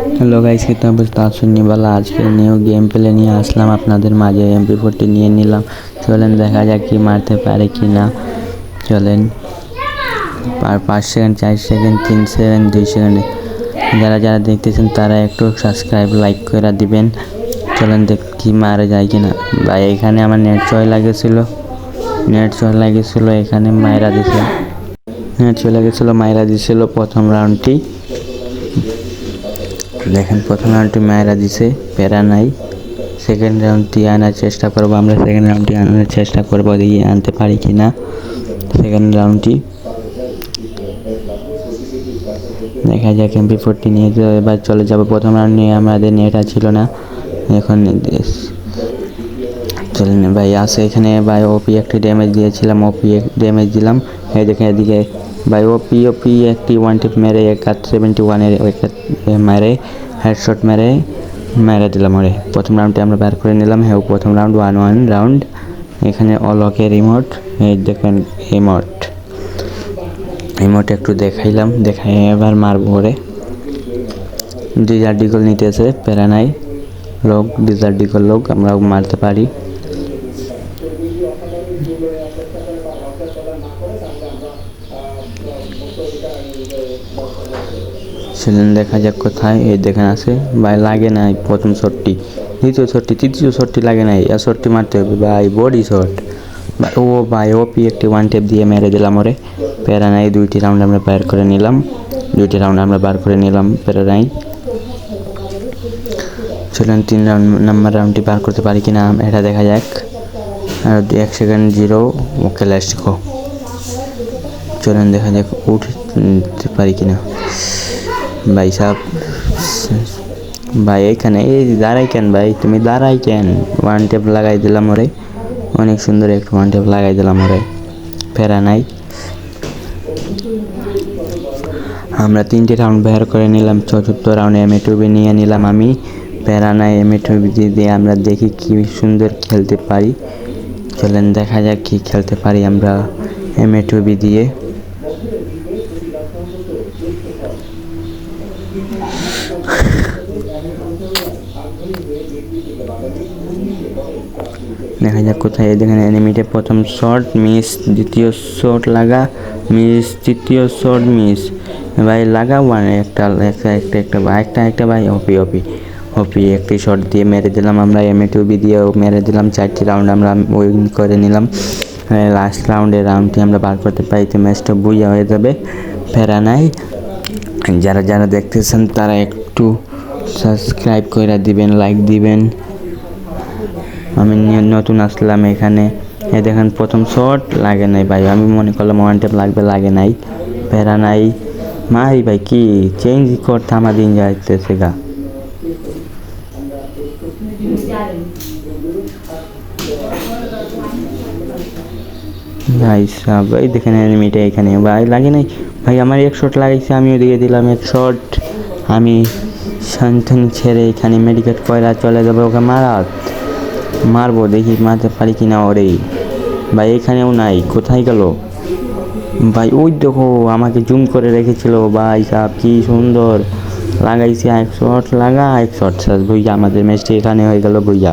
Hello guys, कितना बजता सुनने वाला आज के न्यू गेम प्ले নিয়ে আসলাম আপনাদের মাঝে। MP40 নিয়ে নিলাম। চলেন দেখা যাক কি মারতে পারে কিনা। চলেন, আর 5 সেকেন্ড, 4 সেকেন্ড, 3 সেকেন্ড, 2 সেকেন্ড। যারা যারা দেখতেছেন তারা একটু সাবস্ক্রাইব লাইক করে দিবেন। চলেন দেখ কি মারা যায় কিনা। ভাই এখানে আমার নেট চলে লাগেছিল, এখানে মাইরা দিছে। নেট চলে গেছিল, মাইরা দিছিল প্রথম রাউন্ডটি। দেখেন প্রথম রাউন্ডটি মায়েরা দিছে, প্যারা নাই। সেকেন্ড রাউন্ডটি আনার চেষ্টা করবো আমরা, দেখি আনতে পারি কি না। সেকেন্ড রাউন্ডটি দেখা যাক। MP40 নিয়ে তো এবার চলে যাবো। প্রথম রাউন্ড নিয়ে আমাদের নেটটা ছিল না, এখন চলেন ভাই আসে এখানে। ভাই ওপি একটি ড্যামেজ দিয়েছিলাম, দিলাম। এই দেখেন এদিকে ভাই ওপি একটি ওয়ান টিপ মেরে 71-এর মেরে হেডশট মেরে দিলাম ওরে। প্রথম রাউন্ডটি আমরা বার করে নিলাম। হ্যাঁ, প্রথম রাউন্ড 1-1 রাউন্ড। এখানে অলকের রিমোট, এই দেখেন রিমোট একটু দেখাই এবার মারবো ওরে। ডিজার্ডিকল নিতেছে, প্যারা নাই। ডিজার্ডিকল লোক আমরা মারতে পারি। সেদিন দেখা যাক কোথায়। এই দেখেন আছে ভাই, লাগে নাই প্রথম শটটি, দ্বিতীয় শটটি, তৃতীয় শটটি লাগে নাই। আর শটটি মারতে হবে ভাই, বডি শট। ও ভাই ওপি একটি ওয়ান টেপ দিয়ে মেরে দিলাম ওরে। প্যারা নাই। দুইটি রাউন্ড আমরা বার করে নিলাম, প্যারা নাই। চলেন 3 নম্বর রাউন্ডটি বার করতে পারি কিনা এটা দেখা যাক। আর 1 সেকেন্ড 0। ওকে লাস্ট গো। চলেন দেখা যাক উঠতে পারি কিনা। ভাই সাহেব, ভাই এখানে এই দাঁড়াই কেন ভাই, তুমি দাঁড়াই কেন? ওয়ান টেপ লাগাই দিলাম ওরে, অনেক সুন্দর একটা ওয়ান টেপ লাগাই দিলাম ওরে। ফেরা নাই। আমরা 3টে রাউন্ড বের করে নিলাম। চতুর্থ রাউন্ডে M2B নিয়ে নিলাম আমি। ফেরা নাই। M2B দিয়ে আমরা দেখি কি সুন্দর খেলতে পারি। চলেন দেখা যাক কি খেলতে পারি আমরা M2B দিয়ে। দেখা যাক কোথায়। দেখেন এনিমিটে প্রথম শট মিস, দ্বিতীয় শট লাগা মিস, তৃতীয় শট মিস। ভাই লাগা একটা ভাই ওপি একটি শট দিয়ে মেরে দিলাম আমরা। M2B দিয়েও মেরে দিলাম। 4টি রাউন্ড আমরা উইন করে নিলাম। লাস্ট রাউন্ডটি আমরা বার করতে পারি তো ম্যাচটা বুইয়া হয়ে যাবে। ফেরা নাই। যারা যারা দেখতেছেন তারা একটু সাবস্ক্রাইব করে দিবেন, লাইক দিবেন। আমি নতুন আসলাম এখানে। এই দেখেন প্রথম শট লাগে নাই ভাই, আমি মনে করলাম ওয়ান টেপ লাগবে, লাগে নাই। ফেরা নাই। মারি ভাই কি চেঞ্জ করতে আমার দিন যাইতেছে গা। ভাই সাহেব এই দেখেন এনিমিটা এখানে ভাই লাগে নাই। ভাই আমার 1 শট লাগাইছে, আমিও দিয়ে দিলাম 1 শট। আমি শান্তন ছেড়ে এখানে মেডিকেট কয়লা চলে যাবে। ওকে মারবো, দেখি মারতে পারি কিনা ওরে। ভাই এখানেও নাই, কোথায় গেল ভাই? ওই দেখো আমাকে জুম করে রেখেছিল। ভাই সাহেব কি সুন্দর লাগাইছে। 1 শট লাগা, 1 শট শেষ। ভুইয়া আমাদের ম্যাচটি এখানে হয়ে গেল ভুইয়া।